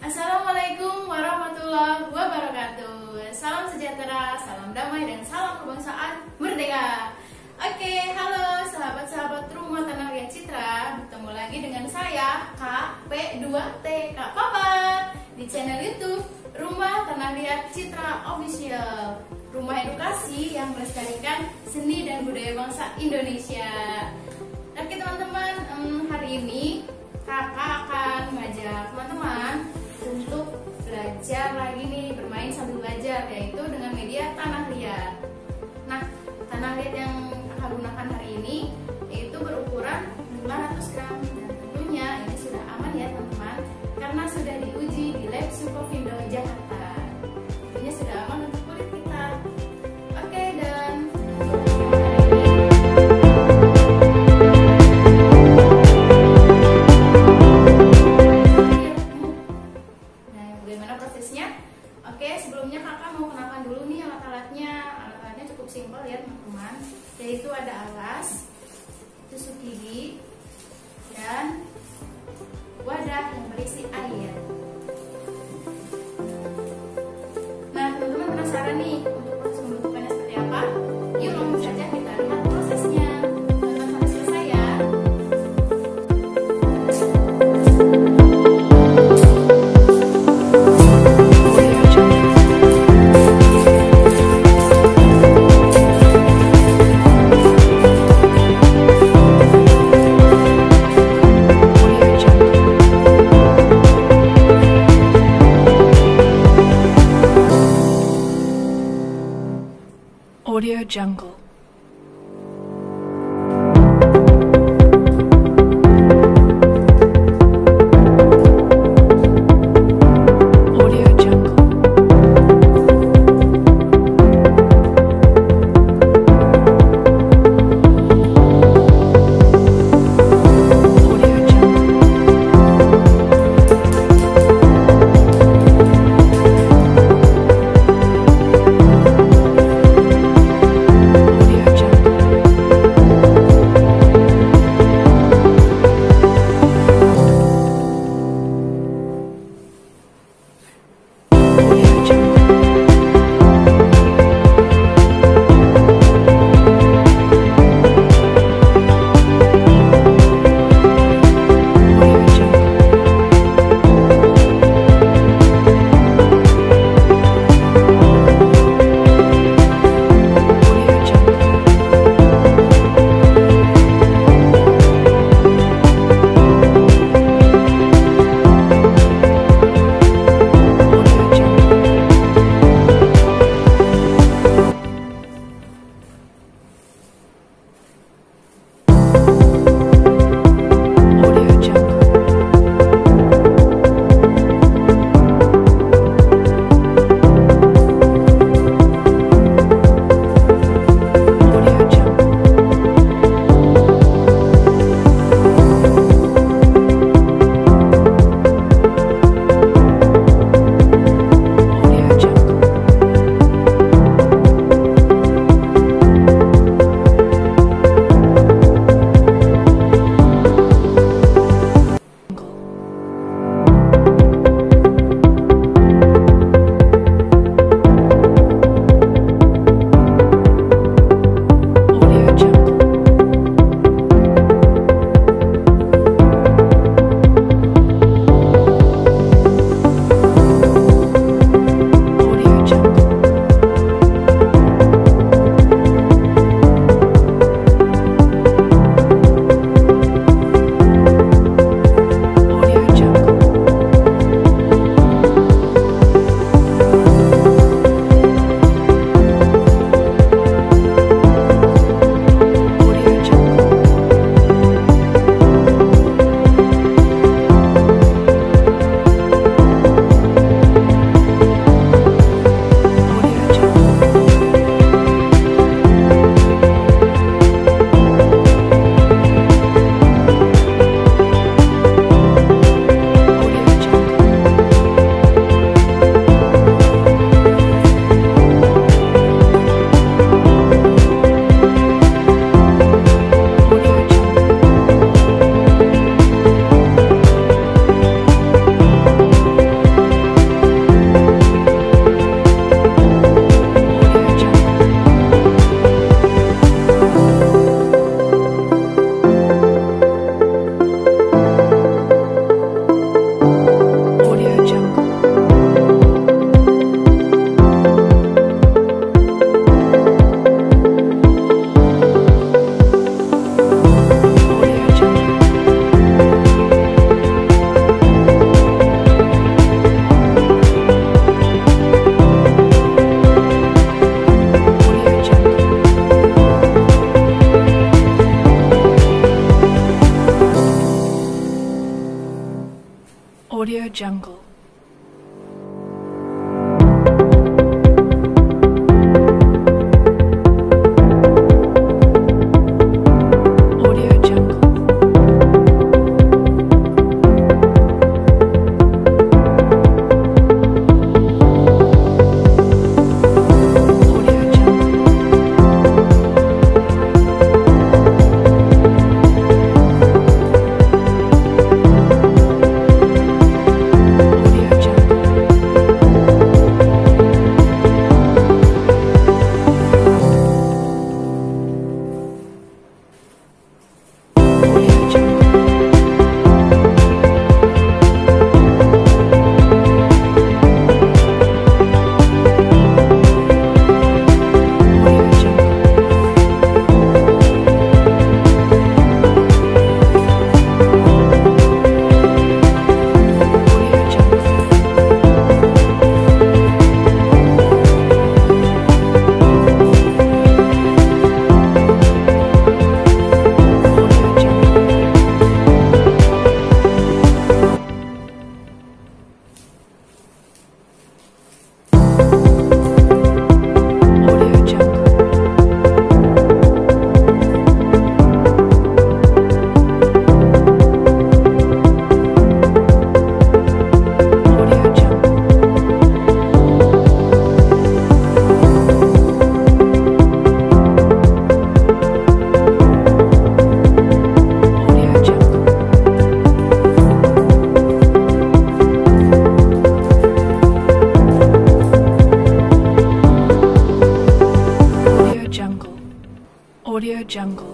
Assalamualaikum warahmatullahi wabarakatuh. Salam sejahtera, salam damai, dan salam kebangsaan merdeka. Oke, halo sahabat-sahabat rumah Tanah Liat Citra. Bertemu lagi dengan saya Kak P2T Kak Papa di channel YouTube Rumah Tanah Liat Citra Official. Rumah edukasi yang melestarikan seni dan budaya bangsa Indonesia. Oke teman-teman, hari ini kakak akan mengajak teman-teman untuk belajar lagi nih, bermain sambil belajar, yaitu dengan media Tanah Liat. Nah, Tanah Liat yang akan gunakan hari ini yaitu berukuran 500 gram, dan tentunya ini sudah aman ya teman-teman, karena sudah diuji di lab Sukovindo Jakarta. Tentunya sudah aman untuk kulit kita. Oke, dan sebelumnya kakak mau kenalkan dulu nih alat-alatnya. Alat-alatnya cukup simpel ya teman-teman, yaitu ada alas, tusuk gigi, dan wadah yang berisi air. Nah teman-teman penasaran nih untuk proses pembentukannya seperti apa? Yuk langsung saja kita lihat prosesnya. Tonton sampai selesai ya. Audio Jungle. Audio Jungle. Audio Jungle.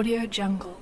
Audio Jungle.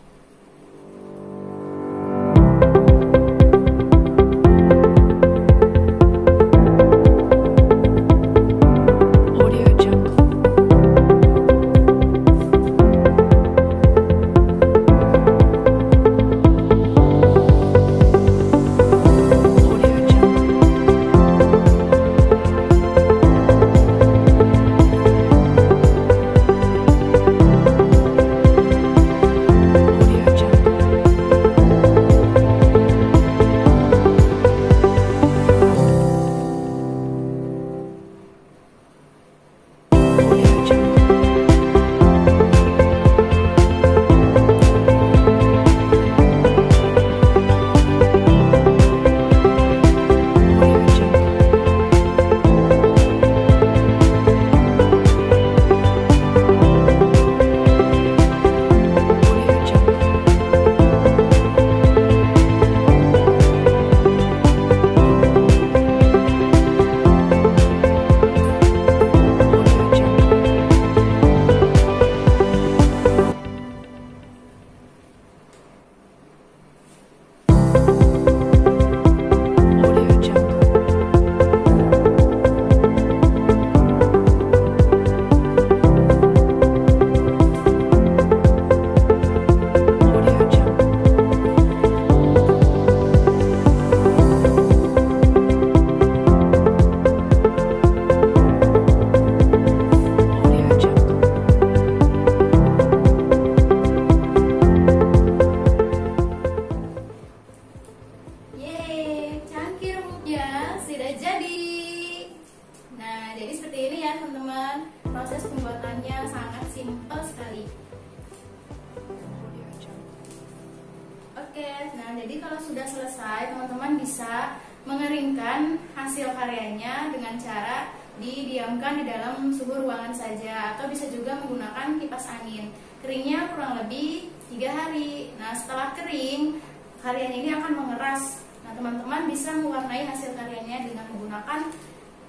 Jadi kalau sudah selesai, teman-teman bisa mengeringkan hasil karyanya dengan cara didiamkan di dalam suhu ruangan saja, atau bisa juga menggunakan kipas angin. Keringnya kurang lebih 3 hari. Nah, setelah kering, karyanya ini akan mengeras. Nah, teman-teman bisa mewarnai hasil karyanya dengan menggunakan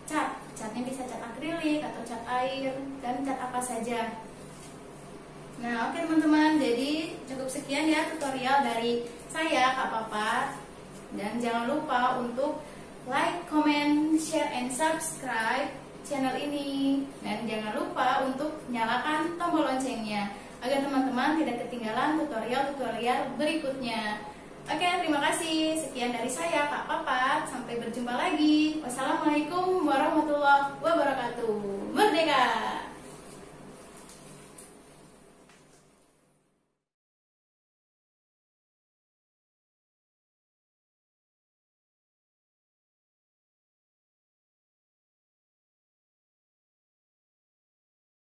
cat. Catnya bisa cat akrilik atau cat air dan cat apa saja. Nah, oke teman-teman, jadi cukup sekian ya tutorial dari saya, Kak Papa. Dan jangan lupa untuk like, comment, share, and subscribe channel ini. Dan jangan lupa untuk nyalakan tombol loncengnya agar teman-teman tidak ketinggalan tutorial-tutorial berikutnya. Oke, terima kasih. Sekian dari saya, Kak Papa. Sampai berjumpa lagi. Wassalamualaikum warahmatullahi wabarakatuh. Merdeka!